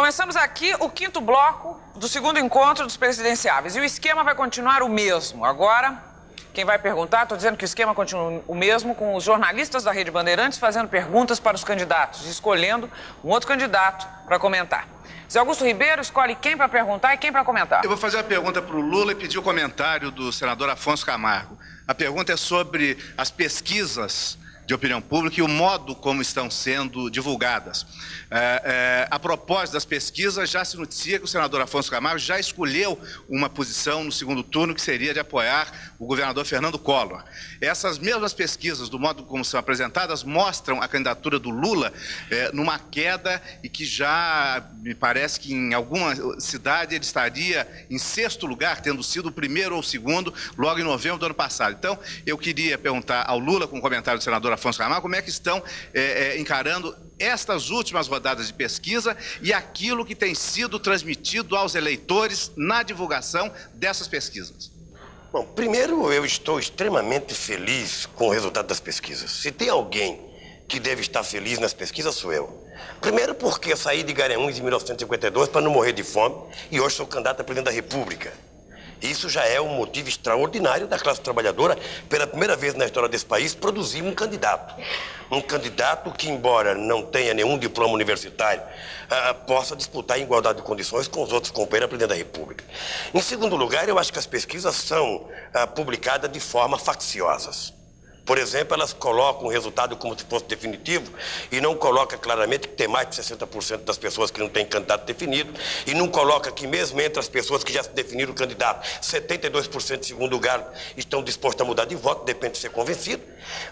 Começamos aqui o quinto bloco do segundo encontro dos presidenciáveis. E o esquema vai continuar o mesmo. Agora, quem vai perguntar, estou dizendo que o esquema continua o mesmo, com os jornalistas da Rede Bandeirantes fazendo perguntas para os candidatos, escolhendo um outro candidato para comentar. Zé Augusto Ribeiro escolhe quem para perguntar e quem para comentar. Eu vou fazer a pergunta para o Lula e pedir o comentário do senador Afonso Camargo. A pergunta é sobre as pesquisas de opinião pública e o modo como estão sendo divulgadas. A propósito das pesquisas, já se noticia que o senador Afonso Camargo já escolheu uma posição no segundo turno, que seria de apoiar o governador Fernando Collor. Essas mesmas pesquisas, do modo como são apresentadas, mostram a candidatura do Lula numa queda e que já me parece que em alguma cidade ele estaria em sexto lugar, tendo sido o primeiro ou o segundo, logo em novembro do ano passado. Então, eu queria perguntar ao Lula, com o comentário do senador Afonso Camargo, como é que estão encarando estas últimas rodadas de pesquisa e aquilo que tem sido transmitido aos eleitores na divulgação dessas pesquisas. Bom, primeiro eu estou extremamente feliz com o resultado das pesquisas. Se tem alguém que deve estar feliz nas pesquisas, sou eu. Primeiro porque eu saí de Garanhuns em 1952 para não morrer de fome e hoje sou candidato a presidente da República. Isso já é um motivo extraordinário da classe trabalhadora, pela primeira vez na história desse país, produzir um candidato. Um candidato que, embora não tenha nenhum diploma universitário, possa disputar em igualdade de condições com os outros companheiros a presidente da República. Em segundo lugar, eu acho que as pesquisas são publicadas de forma facciosas. Por exemplo, elas colocam o resultado como se fosse definitivo e não coloca claramente que tem mais de 60% das pessoas que não têm candidato definido e não coloca que mesmo entre as pessoas que já se definiram o candidato, 72% segundo lugar estão dispostos a mudar de voto, depende de ser convencido.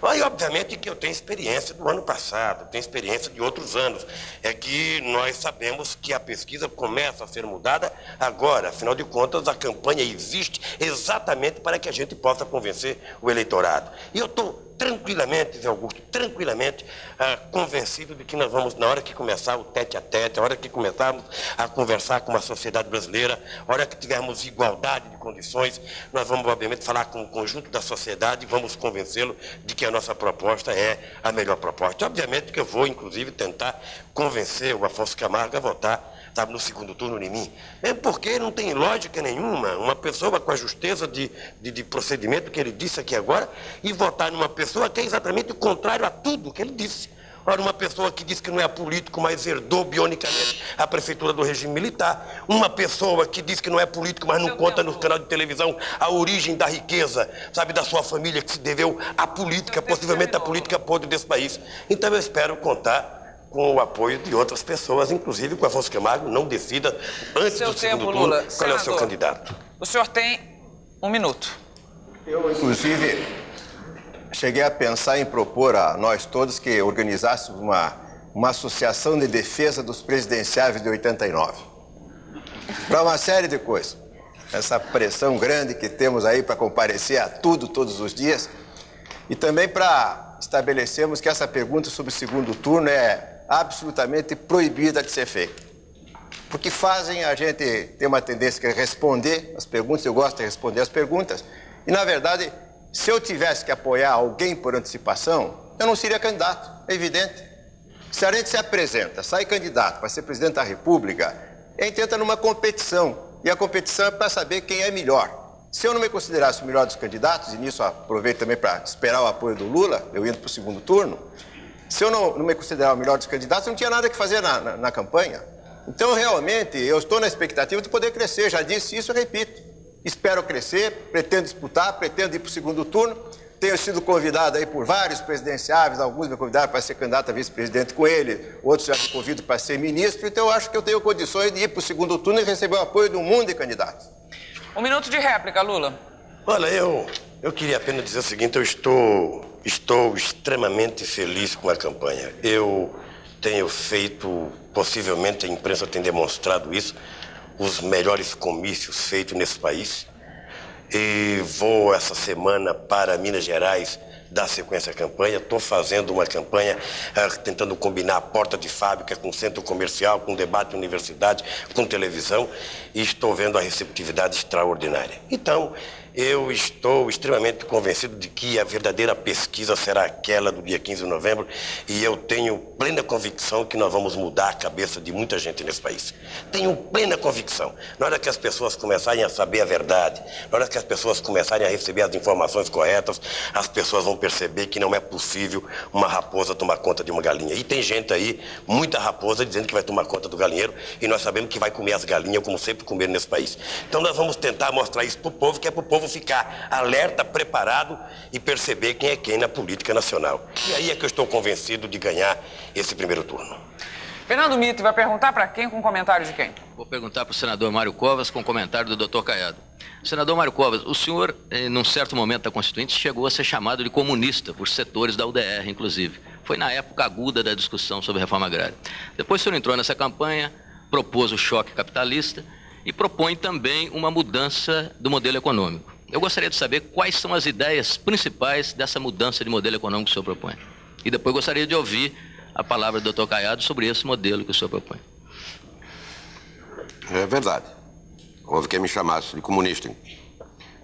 Aí, obviamente, que eu tenho experiência do ano passado, tenho experiência de outros anos. É que nós sabemos que a pesquisa começa a ser mudada agora. Afinal de contas, a campanha existe exatamente para que a gente possa convencer o eleitorado. E eu estou tranquilamente, Zé Augusto, tranquilamente convencido de que nós vamos, na hora que começar o tete-a-tete, a hora que começarmos a conversar com a sociedade brasileira, a hora que tivermos igualdade de condições, nós vamos, obviamente, falar com o conjunto da sociedade e vamos convencê-lo de que a nossa proposta é a melhor proposta. Obviamente que eu vou, inclusive, tentar convencer o Afonso Camargo a votar, sabe, no segundo turno em mim. É porque não tem lógica nenhuma uma pessoa com a justeza de procedimento que ele disse aqui agora e votar numa pessoa que é exatamente o contrário a tudo que ele disse. Ora, uma pessoa que diz que não é político, mas herdou bionicamente a prefeitura do regime militar. Uma pessoa que diz que não é político, mas não conta no canal de televisão a origem da riqueza, sabe, da sua família, que se deveu à política, possivelmente à política podre desse país. Então eu espero contar com o apoio de outras pessoas, inclusive com o Afonso Camargo, não decida antes do segundo turno Lula. Qual é o seu candidato. O senhor tem 1 minuto. Eu, inclusive, cheguei a pensar em propor a nós todos que organizássemos uma associação de defesa dos presidenciáveis de 89. Para uma série de coisas. Essa pressão grande que temos aí para comparecer a tudo, todos os dias. E também para estabelecermos que essa pergunta sobre o segundo turno é absolutamente proibida de ser feita. Porque fazem a gente ter uma tendência de responder as perguntas, eu gosto de responder as perguntas, e, na verdade, se eu tivesse que apoiar alguém por antecipação, eu não seria candidato, é evidente. Se a gente se apresenta, sai candidato para ser presidente da República, a gente entra numa competição, e a competição é para saber quem é melhor. Se eu não me considerasse o melhor dos candidatos, e nisso aproveito também para esperar o apoio do Lula, eu indo para o segundo turno, se eu não me considerar o melhor dos candidatos, eu não tinha nada que fazer na campanha. Então, realmente, eu estou na expectativa de poder crescer, já disse isso, eu repito. Espero crescer, pretendo disputar, pretendo ir para o segundo turno. Tenho sido convidado aí por vários presidenciáveis, alguns me convidaram para ser candidato a vice-presidente com ele, outros já me convidam para ser ministro, então eu acho que eu tenho condições de ir para o segundo turno e receber o apoio de um mundo de candidatos. 1 minuto de réplica, Lula. Olha, eu queria apenas dizer o seguinte, eu estou extremamente feliz com a campanha. Eu tenho feito, possivelmente a imprensa tem demonstrado isso, os melhores comícios feitos nesse país. E vou essa semana para Minas Gerais dar sequência à campanha. Estou fazendo uma campanha tentando combinar a porta de fábrica com centro comercial, com debate universidade, com televisão, e estou vendo a receptividade extraordinária. Então, Eu estou extremamente convencido de que a verdadeira pesquisa será aquela do dia 15 de novembro e eu tenho plena convicção que nós vamos mudar a cabeça de muita gente nesse país. Tenho plena convicção. Na hora que as pessoas começarem a saber a verdade, na hora que as pessoas começarem a receber as informações corretas, as pessoas vão perceber que não é possível uma raposa tomar conta de uma galinha. E tem gente aí, muita raposa, dizendo que vai tomar conta do galinheiro e nós sabemos que vai comer as galinhas como sempre comeram nesse país. Então nós vamos tentar mostrar isso para o povo, que é para o povo ficar alerta, preparado e perceber quem é quem na política nacional. E aí é que eu estou convencido de ganhar esse primeiro turno. Fernando Mitre vai perguntar para quem com comentário de quem? Vou perguntar para o senador Mário Covas com comentário do Dr. Caiado. Senador Mário Covas, o senhor, num certo momento da Constituinte, chegou a ser chamado de comunista por setores da UDR, inclusive. Foi na época aguda da discussão sobre a reforma agrária. Depois o senhor entrou nessa campanha, propôs o choque capitalista e propõe também uma mudança do modelo econômico. Eu gostaria de saber quais são as ideias principais dessa mudança de modelo econômico que o senhor propõe. E depois gostaria de ouvir a palavra do Dr. Caiado sobre esse modelo que o senhor propõe. É verdade. Houve quem me chamasse de comunista,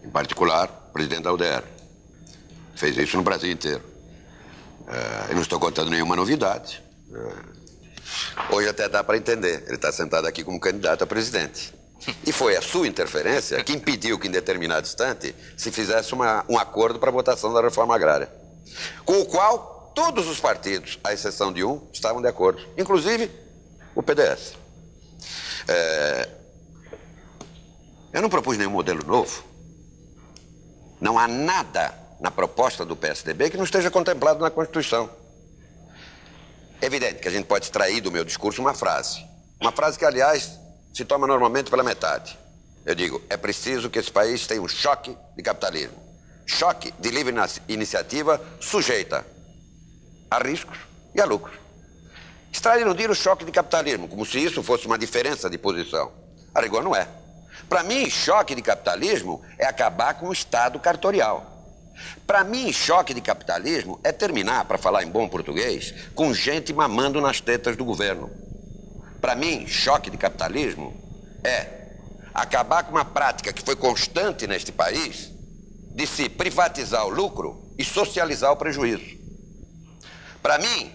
em particular, o presidente da UDR. Fez isso no Brasil inteiro. Eu não estou contando nenhuma novidade. Hoje até dá para entender. Ele está sentado aqui como candidato a presidente. E foi a sua interferência que impediu que, em determinado instante, se fizesse um acordo para a votação da reforma agrária, com o qual todos os partidos, à exceção de um, estavam de acordo, inclusive o PDS. Eu não propus nenhum modelo novo. Não há nada na proposta do PSDB que não esteja contemplado na Constituição. É evidente que a gente pode extrair do meu discurso uma frase que, aliás, se toma normalmente pela metade. Eu digo, é preciso que esse país tenha um choque de capitalismo. Choque de livre iniciativa sujeita a riscos e a lucros. Extrair não diz o choque de capitalismo, como se isso fosse uma diferença de posição. A rigor não é. Para mim, choque de capitalismo é acabar com o Estado cartorial. Para mim, choque de capitalismo é terminar, para falar em bom português, com gente mamando nas tetas do governo. Para mim, choque de capitalismo é acabar com uma prática que foi constante neste país de se privatizar o lucro e socializar o prejuízo. Para mim,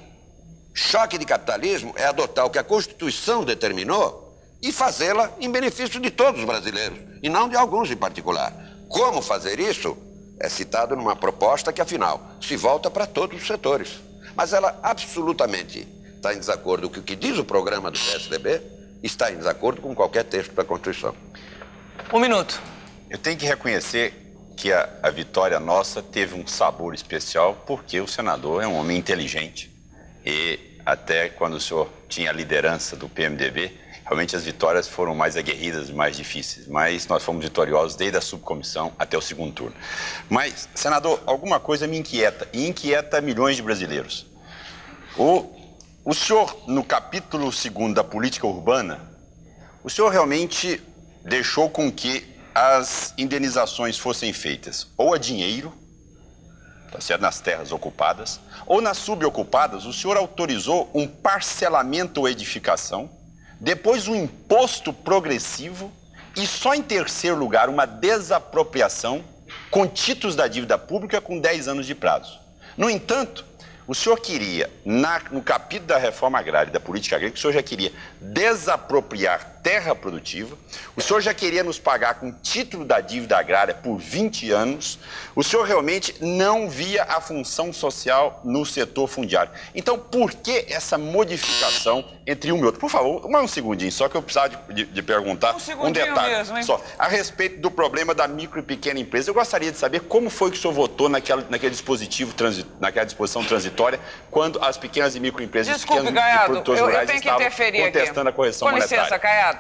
choque de capitalismo é adotar o que a Constituição determinou e fazê-la em benefício de todos os brasileiros, e não de alguns em particular. Como fazer isso é citado numa proposta que, afinal, se volta para todos os setores. Mas ela absolutamente está em desacordo com o que diz o programa do PSDB, está em desacordo com qualquer texto da Constituição. Um minuto. Eu tenho que reconhecer que a vitória nossa teve um sabor especial porque o senador é um homem inteligente e até quando o senhor tinha a liderança do PMDB, realmente as vitórias foram mais aguerridas e mais difíceis, mas nós fomos vitoriosos desde a subcomissão até o segundo turno. Mas, senador, alguma coisa me inquieta, e inquieta milhões de brasileiros. O senhor, no capítulo 2º da política urbana, o senhor realmente deixou com que as indenizações fossem feitas ou a dinheiro, tá certo, nas terras ocupadas, ou nas subocupadas. O senhor autorizou um parcelamento ou edificação, depois um imposto progressivo e só em terceiro lugar uma desapropriação com títulos da dívida pública com 10 anos de prazo. No entanto, o senhor queria, no capítulo da reforma agrária e da política agrícola, o senhor já queria desapropriar terra produtiva, o senhor já queria nos pagar com título da dívida agrária por 20 anos, o senhor realmente não via a função social no setor fundiário. Então, por que essa modificação entre um e outro? Por favor, um segundinho, só que eu precisava de perguntar um detalhe mesmo, hein? só. A respeito do problema da micro e pequena empresa, eu gostaria de saber como foi que o senhor votou naquele dispositivo, naquela disposição transitória, quando as pequenas e microempresas Desculpe, pequenos Caiado, e produtores eu rurais tenho que estavam interferir contestando aqui. a correção Com monetária. licença, Caiado.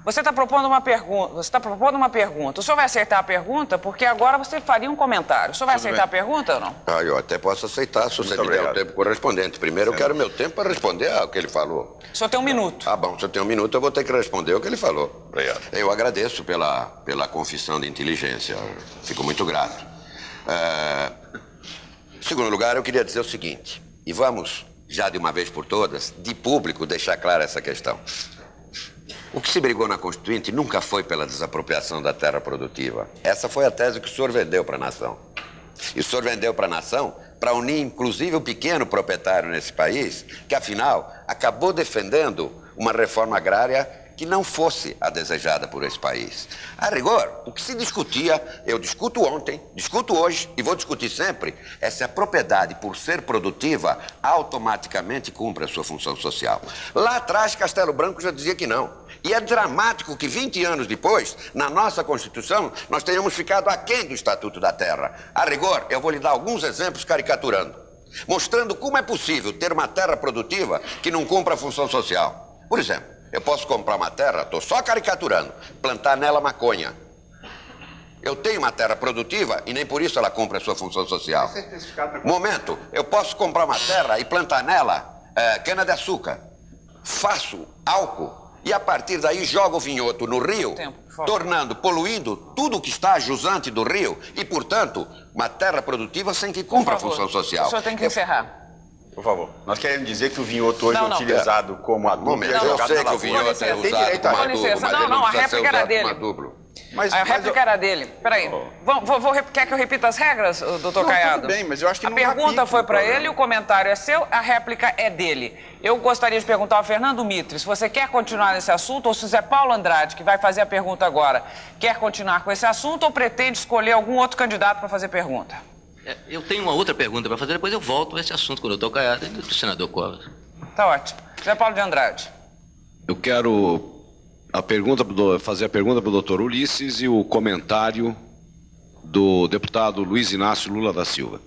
Você está propondo uma pergunta. O senhor vai aceitar a pergunta? Porque agora você faria um comentário. O senhor vai aceitar a pergunta ou não? Eu até posso aceitar, se você me der o tempo correspondente. Primeiro, eu quero meu tempo para responder ao que ele falou. O senhor tem um minuto. Ah, bom, se eu tenho um minuto, eu vou ter que responder o que ele falou. Obrigado. Eu agradeço pela confissão de inteligência. Fico muito grato. Em segundo lugar, eu queria dizer o seguinte, e vamos, já de uma vez por todas, de público, deixar clara essa questão. O que se brigou na Constituinte nunca foi pela desapropriação da terra produtiva. Essa foi a tese que o senhor vendeu para a nação. E o senhor vendeu para a nação para unir, inclusive, o pequeno proprietário nesse país, que, afinal, acabou defendendo uma reforma agrária que não fosse a desejada por esse país. A rigor, o que se discutia, eu discuto ontem, discuto hoje e vou discutir sempre, é se a propriedade, por ser produtiva, automaticamente cumpre a sua função social. Lá atrás, Castelo Branco já dizia que não. E é dramático que 20 anos depois, na nossa Constituição, nós tenhamos ficado aquém do Estatuto da Terra. A rigor, eu vou lhe dar alguns exemplos caricaturando, mostrando como é possível ter uma terra produtiva que não cumpra a função social. Por exemplo, eu posso comprar uma terra, estou só caricaturando, plantar nela maconha. Eu tenho uma terra produtiva e nem por isso ela cumpre a sua função social. Momento, eu posso comprar uma terra e plantar nela cana-de-açúcar. Faço álcool e a partir daí jogo o vinhoto no rio, poluindo tudo que está jusante do rio e, portanto, uma terra produtiva sem que cumpra a função social. O senhor tem que encerrar. Por favor. Nós queremos dizer que o vinhoto hoje é utilizado como adubo. Eu sei que o vinhoto é usado como adubo, mas ele não a precisa ser réplica era usado dele. como adubo. A réplica era dele. Peraí. Quer que eu repita as regras, doutor Caiado? Tudo bem, mas eu acho que a não pergunta aplica foi o para programa. ele, o comentário é seu, a réplica é dele. Eu gostaria de perguntar ao Fernando Mitre se você quer continuar nesse assunto ou se o Zé Paulo Andrade, que vai fazer a pergunta agora, quer continuar com esse assunto ou pretende escolher algum outro candidato para fazer pergunta. Eu tenho uma outra pergunta para fazer, depois eu volto a esse assunto com o doutor Caiado e do senador Covas. Tá ótimo. Zé Paulo de Andrade. Eu quero fazer a pergunta para o doutor Ulisses e o comentário do deputado Luiz Inácio Lula da Silva.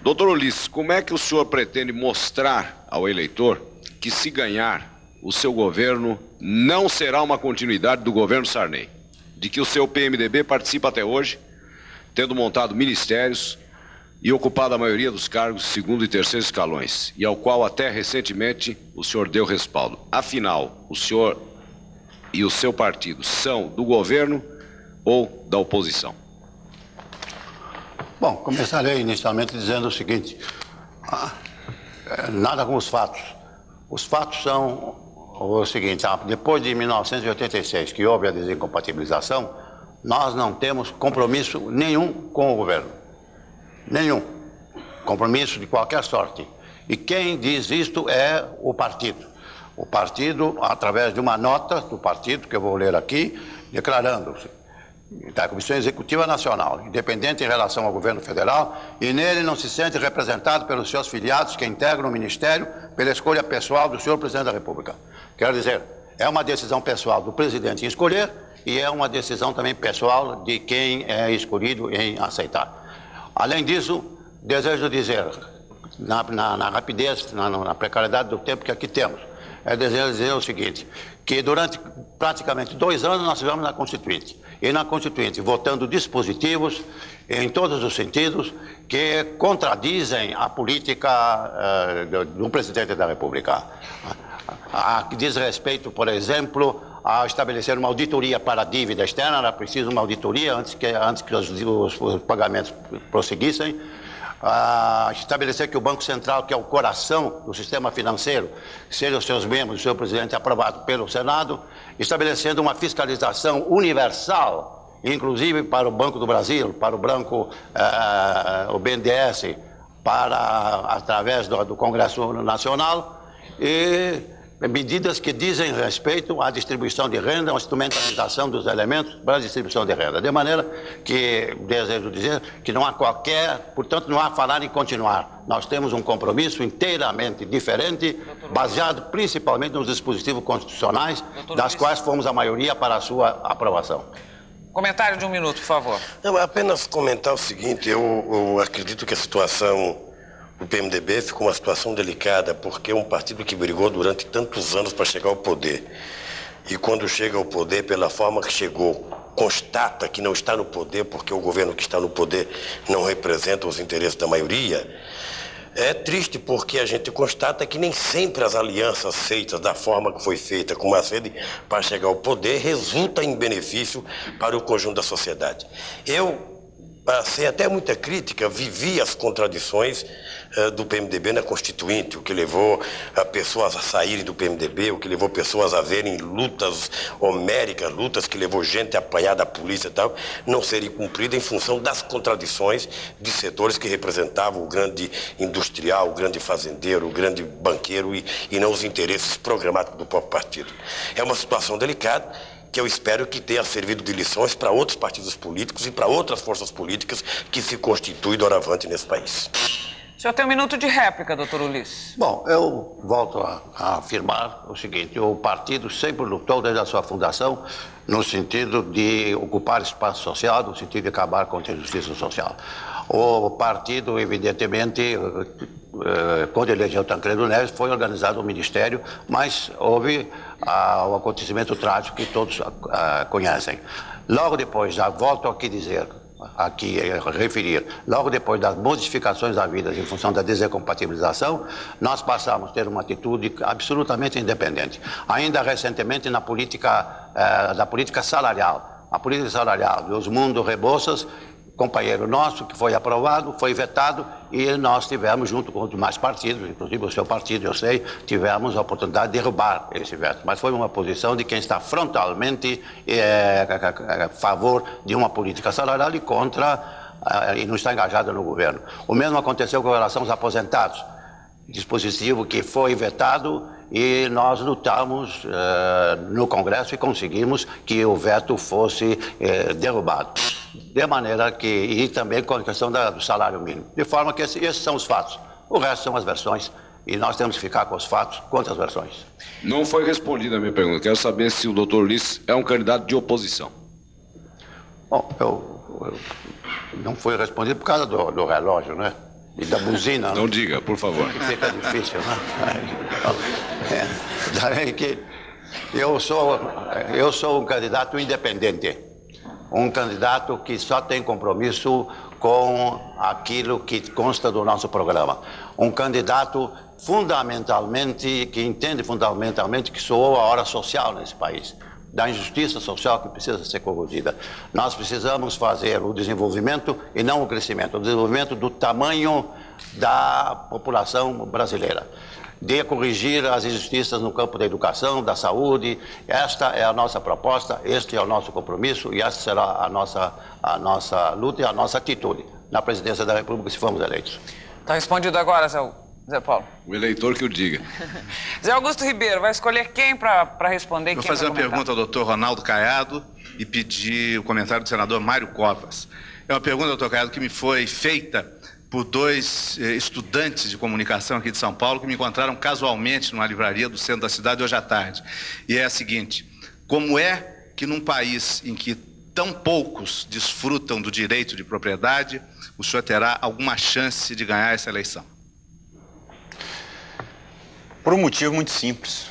Doutor Ulisses, como é que o senhor pretende mostrar ao eleitor que, se ganhar, o seu governo não será uma continuidade do governo Sarney? De que o seu PMDB participa até hoje, tendo montado ministérios e ocupado a maioria dos cargos de segundo e terceiro escalões, e ao qual até recentemente o senhor deu respaldo. Afinal, o senhor e o seu partido são do governo ou da oposição? Bom, começarei inicialmente dizendo o seguinte, nada com os fatos. Os fatos são o seguinte, depois de 1986, que houve a desincompatibilização, nós não temos compromisso nenhum com o governo. Nenhum. Compromisso de qualquer sorte. E quem diz isto é o partido. O partido, através de uma nota do partido, que eu vou ler aqui, declarando-se da Comissão Executiva Nacional, independente em relação ao governo federal, e nele não se sente representado pelos seus filiados que integram o Ministério pela escolha pessoal do senhor Presidente da República. Quero dizer, é uma decisão pessoal do presidente em escolher e é uma decisão também pessoal de quem é escolhido em aceitar. Além disso, desejo dizer, na rapidez, na precariedade do tempo que aqui temos, desejo dizer o seguinte, que durante praticamente 2 anos nós tivemos na Constituinte, e na Constituinte votando dispositivos em todos os sentidos que contradizem a política do Presidente da República. Que diz respeito, por exemplo, a estabelecer uma auditoria para a dívida externa, era preciso uma auditoria antes que os pagamentos prosseguissem, estabelecer que o Banco Central, que é o coração do sistema financeiro, seja os seus membros, o seu presidente aprovado pelo Senado, estabelecendo uma fiscalização universal, inclusive para o Banco do Brasil, para o BNDES, através do Congresso Nacional, e medidas que dizem respeito à distribuição de renda, à instrumentalização dos elementos para a distribuição de renda. De maneira que, desejo dizer, que não há portanto, não há falar em continuar. Nós temos um compromisso inteiramente diferente, baseado principalmente nos dispositivos constitucionais, das quais fomos a maioria para a sua aprovação. Comentário de 1 minuto, por favor. Não, apenas comentar o seguinte, eu acredito que a situação do PMDB ficou uma situação delicada, porque é um partido que brigou durante tantos anos para chegar ao poder. E quando chega ao poder, pela forma que chegou, constata que não está no poder, porque o governo que está no poder não representa os interesses da maioria. É triste porque a gente constata que nem sempre as alianças feitas da forma que foi feita com uma sede para chegar ao poder resulta em benefício para o conjunto da sociedade. Eu sem até muita crítica, vivia as contradições do PMDB na Constituinte, o que levou pessoas a saírem do PMDB, o que levou pessoas a verem lutas homéricas, lutas que levou gente a apanhar da polícia e tal, não serem cumpridas em função das contradições de setores que representavam o grande industrial, o grande fazendeiro, o grande banqueiro e não os interesses programáticos do próprio partido. É uma situação delicada, que eu espero que tenha servido de lições para outros partidos políticos e para outras forças políticas que se constituem doravante nesse país. O senhor tem um minuto de réplica, doutor Ulisses. Bom, eu volto a afirmar o seguinte: o partido sempre lutou desde a sua fundação no sentido de ocupar espaço social, no sentido de acabar com a injustiça social. O partido, evidentemente, quando elegeu Tancredo Neves, foi organizado um ministério, mas houve o acontecimento trágico que todos conhecem. Logo depois, já volto aqui dizer, referir, logo depois das modificações da vida em função da desincompatibilização, nós passamos a ter uma atitude absolutamente independente. Ainda recentemente da política salarial. A política salarial dos Mundo Rebouças, companheiro nosso, que foi aprovado, foi vetado, e nós tivemos, junto com os demais partidos, inclusive o seu partido, eu sei, tivemos a oportunidade de derrubar esse veto. Mas foi uma posição de quem está frontalmente a favor de uma política salarial e contra, e não está engajado no governo. O mesmo aconteceu com relação aos aposentados. Dispositivo que foi vetado e nós lutamos no Congresso e conseguimos que o veto fosse derrubado. De maneira que, e também com a questão do salário mínimo. De forma que esses são os fatos. O resto são as versões e nós temos que ficar com os fatos contra as versões. Não foi respondida a minha pergunta. Quero saber se o doutor Ulisses é um candidato de oposição. Bom, eu não foi respondido por causa do relógio, né? E da buzina. Não diga, por favor. Fica difícil, né? Daí que eu sou um candidato independente. Um candidato que só tem compromisso com aquilo que consta do nosso programa. Um candidato fundamentalmente, que entende fundamentalmente que soou a hora social nesse país, da injustiça social que precisa ser corrigida. Nós precisamos fazer o desenvolvimento e não o crescimento, o desenvolvimento do tamanho da população brasileira, de corrigir as injustiças no campo da educação, da saúde. Esta é a nossa proposta, este é o nosso compromisso e esta será a nossa luta e a nossa atitude na presidência da República se formos eleitos. Está respondido agora, Zé Paulo. O eleitor que o diga. Zé Augusto Ribeiro, vai escolher quem para responder? Vou fazer uma pergunta ao doutor Ronaldo Caiado e pedir o comentário do senador Mário Covas. É uma pergunta, doutor Caiado, que me foi feita por dois estudantes de comunicação aqui de São Paulo que me encontraram casualmente numa livraria do centro da cidade hoje à tarde. E é a seguinte: como é que num país em que tão poucos desfrutam do direito de propriedade, o senhor terá alguma chance de ganhar essa eleição? Por um motivo muito simples.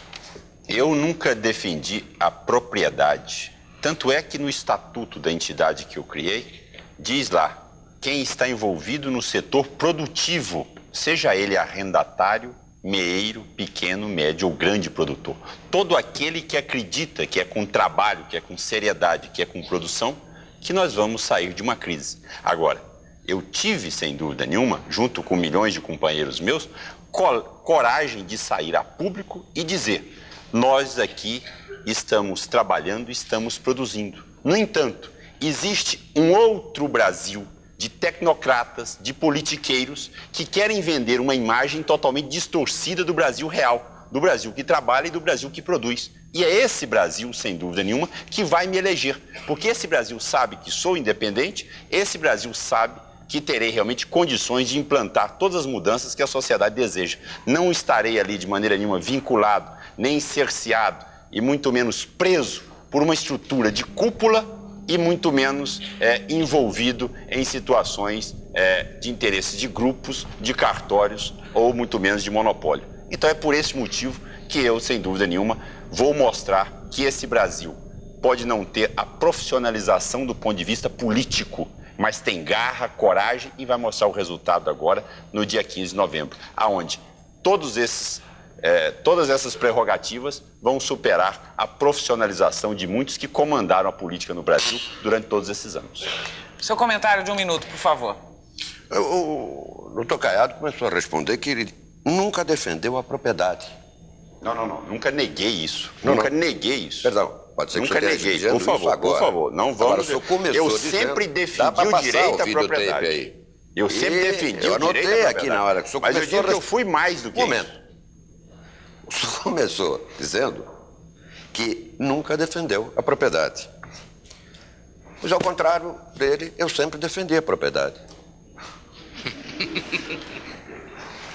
Eu nunca defendi a propriedade. Tanto é que no estatuto da entidade que eu criei, diz lá: quem está envolvido no setor produtivo, seja ele arrendatário, meeiro, pequeno, médio ou grande produtor. Todo aquele que acredita que é com trabalho, que é com seriedade, que é com produção, que nós vamos sair de uma crise. Agora, eu tive, sem dúvida nenhuma, junto com milhões de companheiros meus, coragem de sair a público e dizer: nós aqui estamos trabalhando, estamos produzindo. No entanto, existe um outro Brasil de tecnocratas, de politiqueiros que querem vender uma imagem totalmente distorcida do Brasil real, do Brasil que trabalha e do Brasil que produz. E é esse Brasil, sem dúvida nenhuma, que vai me eleger. Porque esse Brasil sabe que sou independente, esse Brasil sabe que terei realmente condições de implantar todas as mudanças que a sociedade deseja. Não estarei ali de maneira nenhuma vinculado, nem cerceado e muito menos preso por uma estrutura de cúpula e muito menos envolvido em situações de interesse de grupos, de cartórios ou muito menos de monopólio. Então é por esse motivo que eu, sem dúvida nenhuma, vou mostrar que esse Brasil pode não ter a profissionalização do ponto de vista político, mas tem garra, coragem e vai mostrar o resultado agora no dia 15 de novembro, aonde todas essas prerrogativas vão superar a profissionalização de muitos que comandaram a política no Brasil durante todos esses anos. Seu comentário de 1 minuto, por favor. O doutor Caiado começou a responder que ele nunca defendeu a propriedade. Não. Nunca neguei isso. Não, Nunca não. neguei isso. Perdão, pode ser que Nunca você esteja neguei. dizendo Por favor, isso agora. por favor. Não Agora, vamos... o senhor começou Eu dizendo, sempre dá defendi pra o passar direito à videotape propriedade. aí. Eu sempre defendi eu o direito à anotei propriedade. aqui na hora que o senhor Mas eu começou digo que eu fui mais do que Momento. isso. O senhor começou dizendo que nunca defendeu a propriedade. Pois ao contrário dele, eu sempre defendi a propriedade.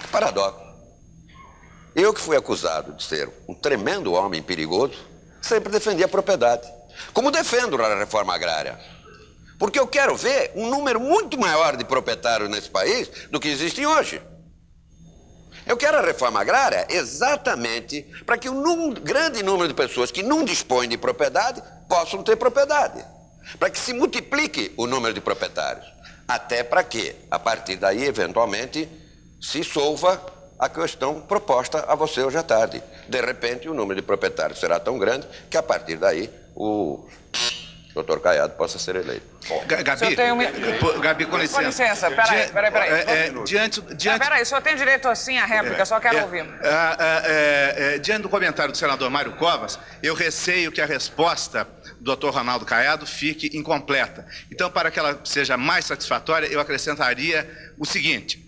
Que paradoxo. Eu que fui acusado de ser um tremendo homem perigoso, sempre defendi a propriedade. Como defendo a reforma agrária. Porque eu quero ver um número muito maior de proprietários nesse país do que existem hoje. Eu quero a reforma agrária exatamente para que um grande número de pessoas que não dispõem de propriedade possam ter propriedade. Para que se multiplique o número de proprietários. Até para que, a partir daí, eventualmente, se solva a questão proposta a você hoje à tarde. De repente, o número de proprietários será tão grande que, a partir daí, o doutor Caiado possa ser eleito. Gabi, com licença. Com licença, peraí. Peraí, o senhor tem direito sim à réplica, só quero ouvir. Diante do comentário do senador Mário Covas, eu receio que a resposta do doutor Ronaldo Caiado fique incompleta. Então, para que ela seja mais satisfatória, eu acrescentaria o seguinte.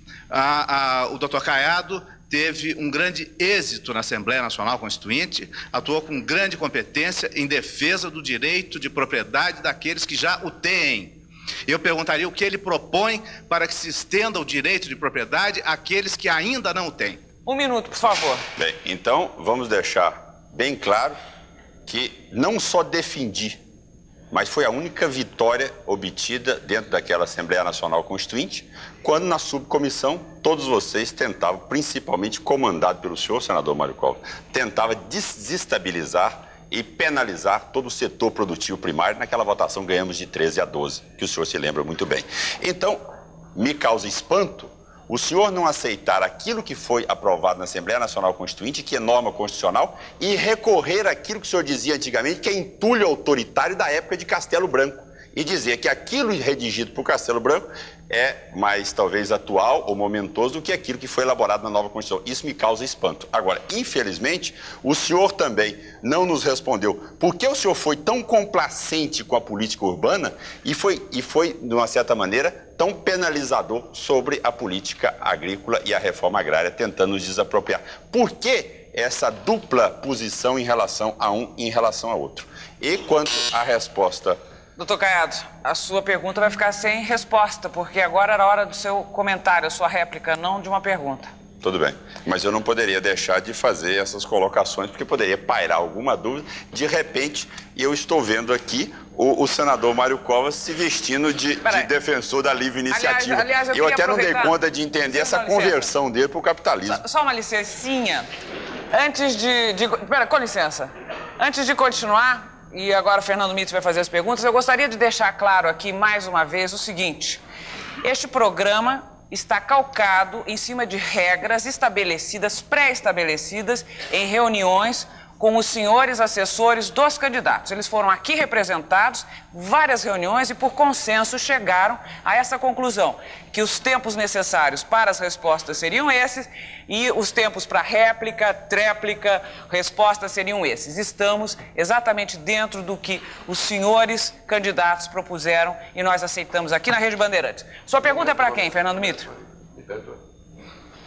O doutor Caiado teve um grande êxito na Assembleia Nacional Constituinte, atuou com grande competência em defesa do direito de propriedade daqueles que já o têm. Eu perguntaria o que ele propõe para que se estenda o direito de propriedade àqueles que ainda não o têm. 1 minuto, por favor. Bem, então vamos deixar bem claro que não só defendi, mas foi a única vitória obtida dentro daquela Assembleia Nacional Constituinte, quando na subcomissão todos vocês tentavam, principalmente comandado pelo senhor senador Mário Covas, tentava desestabilizar e penalizar todo o setor produtivo primário. Naquela votação ganhamos de 13-12, que o senhor se lembra muito bem. Então, me causa espanto o senhor não aceitar aquilo que foi aprovado na Assembleia Nacional Constituinte, que é norma constitucional, e recorrer àquilo que o senhor dizia antigamente, que é entulho autoritário da época de Castelo Branco, e dizer que aquilo redigido por Castelo Branco é mais, talvez, atual ou momentoso do que aquilo que foi elaborado na nova Constituição. Isso me causa espanto. Agora, infelizmente, o senhor também não nos respondeu por que o senhor foi tão complacente com a política urbana e foi, de uma certa maneira, tão penalizador sobre a política agrícola e a reforma agrária, tentando nos desapropriar. Por que essa dupla posição em relação a um e em relação a outro? E quanto à resposta... Doutor Caiado, a sua pergunta vai ficar sem resposta, porque agora era a hora do seu comentário, a sua réplica, não de uma pergunta. Tudo bem, mas eu não poderia deixar de fazer essas colocações, porque poderia pairar alguma dúvida. De repente, eu estou vendo aqui o senador Mário Covas se vestindo de defensor da livre iniciativa. Aliás, eu até não dei conta de entender essa conversão dele para o capitalismo. Só uma licencinha. Antes com licença. Antes de continuar... E agora o Fernando Mitre vai fazer as perguntas. Eu gostaria de deixar claro aqui, mais uma vez, o seguinte. Este programa está calcado em cima de regras estabelecidas, pré-estabelecidas, em reuniões com os senhores assessores dos candidatos. Eles foram aqui representados, várias reuniões, e por consenso chegaram a essa conclusão, que os tempos necessários para as respostas seriam esses e os tempos para réplica, tréplica, respostas seriam esses. Estamos exatamente dentro do que os senhores candidatos propuseram e nós aceitamos aqui na Rede Bandeirantes. Sua pergunta é para quem, Fernando Mitre?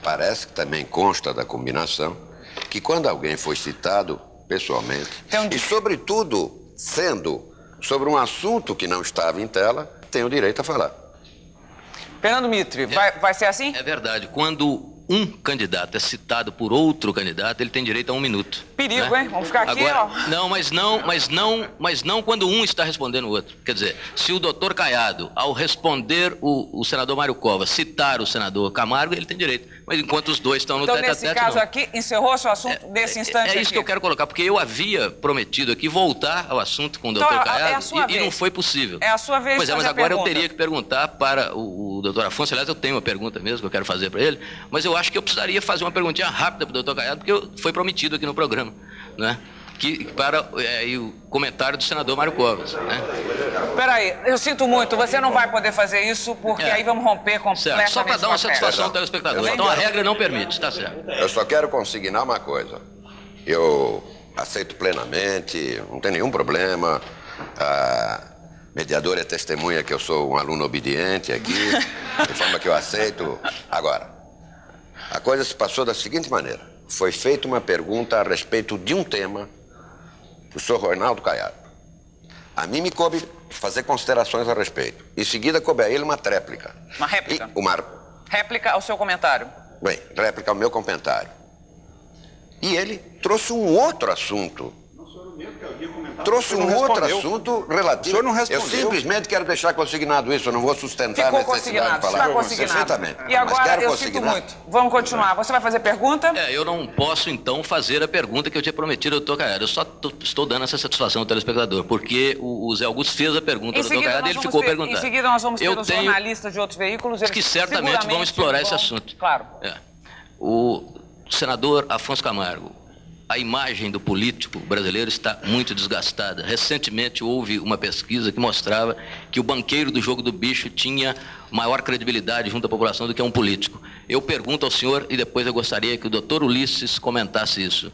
Parece que também consta da combinação que quando alguém foi citado pessoalmente, e sobretudo sendo sobre um assunto que não estava em tela, tem o direito a falar. Fernando Mitre, vai ser assim? É verdade. Quando um candidato é citado por outro candidato, ele tem direito a 1 minuto. Perigo, né? hein? Vamos ficar aqui, agora, ó. Não, mas não quando um está respondendo o outro. Quer dizer, se o doutor Caiado, ao responder o senador Mário Covas, citar o senador Camargo, ele tem direito. Mas enquanto os dois estão no tete-a-tete, não. Então, nesse caso aqui, encerrou-se o assunto nesse instante aqui? É isso que eu quero colocar, porque eu havia prometido aqui voltar ao assunto com o doutor Caiado e não foi possível. É a sua vez de fazer a pergunta. Pois é, mas agora eu teria que perguntar para o doutor Afonso. Aliás, eu tenho uma pergunta mesmo que eu quero fazer para ele, mas eu acho que eu precisaria fazer uma perguntinha rápida para o doutor Caiado, porque foi prometido aqui no programa, né? para o comentário do senador Mário Covas, né? Peraí, eu sinto muito, você não vai poder fazer isso, porque aí vamos romper completamente. Certo, só para dar uma com a regra. satisfação ao telespectador. Então a regra não permite, está certo. Eu só quero consignar uma coisa. Eu aceito plenamente, não tem nenhum problema. A mediadora é testemunha que eu sou um aluno obediente aqui, de forma que eu aceito. Agora, a coisa se passou da seguinte maneira. Foi feita uma pergunta a respeito de um tema do senhor Ronaldo Caiado. A mim me coube fazer considerações a respeito. Em seguida, coube a ele uma tréplica. Uma réplica? Réplica ao seu comentário. Bem, réplica ao meu comentário. E ele trouxe um outro assunto. Trouxe um outro assunto relativo. O senhor não respondeu. Eu simplesmente quero deixar consignado isso, eu não vou sustentar Ficou a necessidade consignado, de falar. está consignado. Perfeitamente. E agora, Mas quero eu consignar. sinto muito. Vamos continuar. Você vai fazer pergunta? Eu não posso, então, fazer a pergunta que eu tinha prometido ao doutor Caiado. Eu só estou dando essa satisfação ao telespectador, porque o Zé Augusto fez a pergunta ao doutor Caiado e ele ficou perguntando. Em seguida, nós vamos ter os jornalistas de outros veículos. Eles que certamente vão explorar esse assunto. Claro. O senador Afonso Camargo, a imagem do político brasileiro está muito desgastada. Recentemente houve uma pesquisa que mostrava que o banqueiro do jogo do bicho tinha maior credibilidade junto à população do que um político. Eu pergunto ao senhor, e depois eu gostaria que o doutor Ulisses comentasse isso.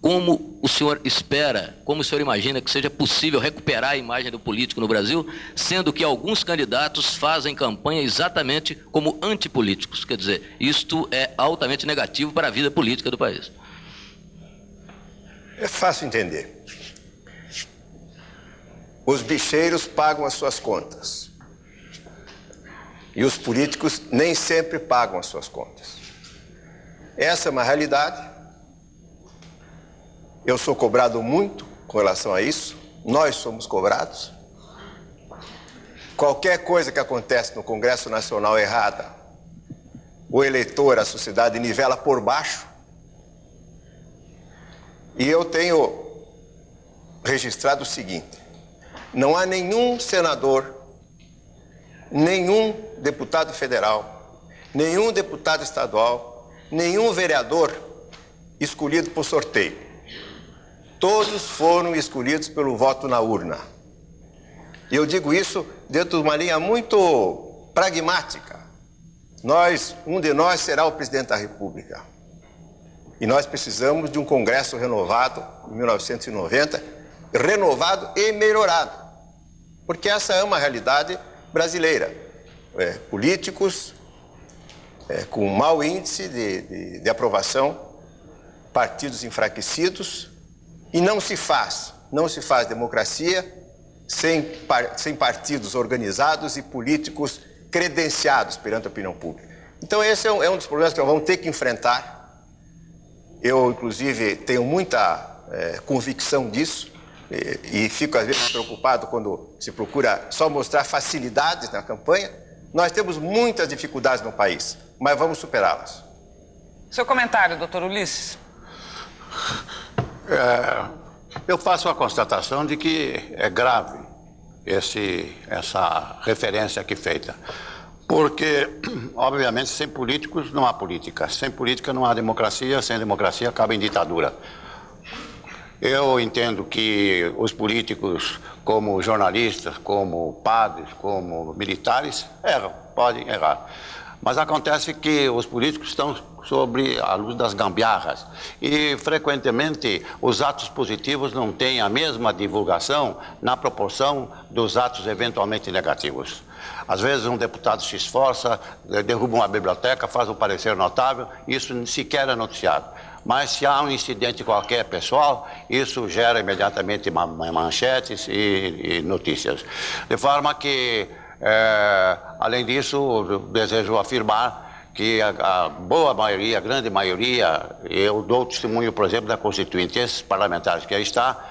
Como o senhor espera, como o senhor imagina que seja possível recuperar a imagem do político no Brasil, sendo que alguns candidatos fazem campanha exatamente como antipolíticos? Quer dizer, isto é altamente negativo para a vida política do país. É fácil entender. Os bicheiros pagam as suas contas. E os políticos nem sempre pagam as suas contas. Essa é uma realidade. Eu sou cobrado muito com relação a isso. Nós somos cobrados. Qualquer coisa que acontece no Congresso Nacional errada, o eleitor, a sociedade nivela por baixo. E eu tenho registrado o seguinte: não há nenhum senador, nenhum deputado federal, nenhum deputado estadual, nenhum vereador escolhido por sorteio. Todos foram escolhidos pelo voto na urna. E eu digo isso dentro de uma linha muito pragmática. Um de nós será o presidente da República. E nós precisamos de um Congresso renovado, em 1990, renovado e melhorado. Porque essa é uma realidade brasileira. Políticos com mau índice de aprovação, partidos enfraquecidos, e não se faz democracia sem partidos organizados e políticos credenciados perante a opinião pública. Então esse é um dos problemas que nós vamos ter que enfrentar. Eu, inclusive, tenho muita convicção disso e fico, às vezes, preocupado quando se procura só mostrar facilidades na campanha. Nós temos muitas dificuldades no país, mas vamos superá-las. Seu comentário, doutor Ulisses. Eu faço a constatação de que é grave essa referência aqui feita. Porque, obviamente, sem políticos não há política. Sem política não há democracia, sem democracia acaba em ditadura. Eu entendo que os políticos, como jornalistas, como padres, como militares, erram, podem errar. Mas acontece que os políticos estão sobre a luz das gambiarras e, frequentemente, os atos positivos não têm a mesma divulgação na proporção dos atos eventualmente negativos. Às vezes um deputado se esforça, derruba uma biblioteca, faz um parecer notável, isso sequer é noticiado. Mas se há um incidente qualquer pessoal, isso gera imediatamente manchetes e notícias. De forma que, além disso, desejo afirmar que a boa maioria, a grande maioria, eu dou testemunho, por exemplo, da Constituinte. Esses parlamentares que aí está,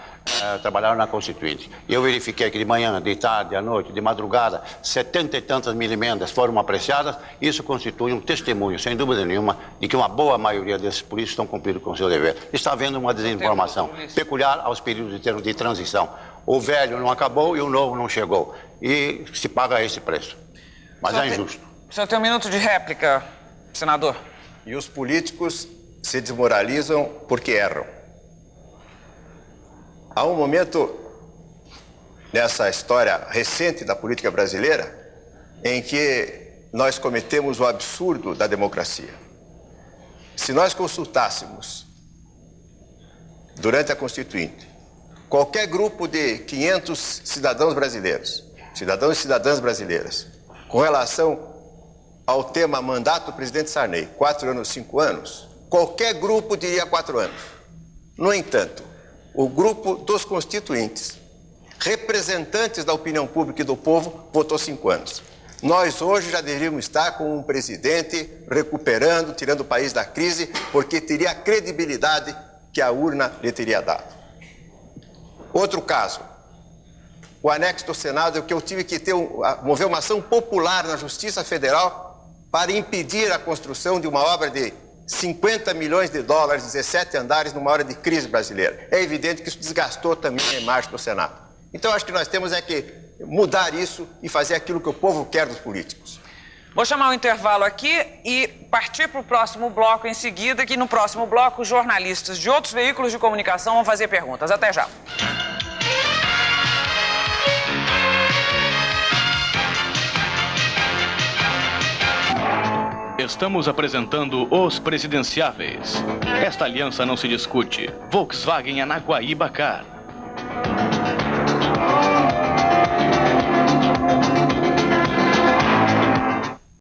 trabalharam na Constituinte. Eu verifiquei que de manhã, de tarde, à noite, de madrugada, 70 e tantas mil emendas foram apreciadas. Isso constitui um testemunho, sem dúvida nenhuma, de que uma boa maioria desses políticos estão cumprindo com o seu dever. Está havendo uma desinformação peculiar aos períodos de transição. O velho não acabou e o novo não chegou. E se paga esse preço. Mas é injusto. O senhor tem um minuto de réplica, senador. E os políticos se desmoralizam porque erram. há um momento nessa história recente da política brasileira em que nós cometemos o absurdo da democracia. Se nós consultássemos, durante a Constituinte, qualquer grupo de 500 cidadãos brasileiros, cidadãos e cidadãs brasileiras, com relação ao tema mandato do presidente Sarney, 4 anos, 5 anos, qualquer grupo diria 4 anos. No entanto, o grupo dos constituintes, representantes da opinião pública e do povo, votou 5 anos. Nós hoje já deveríamos estar com um presidente recuperando, tirando o país da crise, porque teria a credibilidade que a urna lhe teria dado. Outro caso, o anexo do Senado é que eu tive que mover uma ação popular na Justiça Federal para impedir a construção de uma obra de 50 milhões de dólares, 17 andares, numa hora de crise brasileira. É evidente que isso desgastou também a imagem do Senado. Então, acho que nós temos que mudar isso e fazer aquilo que o povo quer dos políticos. Vou chamar o intervalo aqui e partir para o próximo bloco em seguida, que no próximo bloco os jornalistas de outros veículos de comunicação vão fazer perguntas. Até já. Estamos apresentando Os Presidenciáveis. Esta aliança não se discute. Volkswagen Anaguaí Bacar.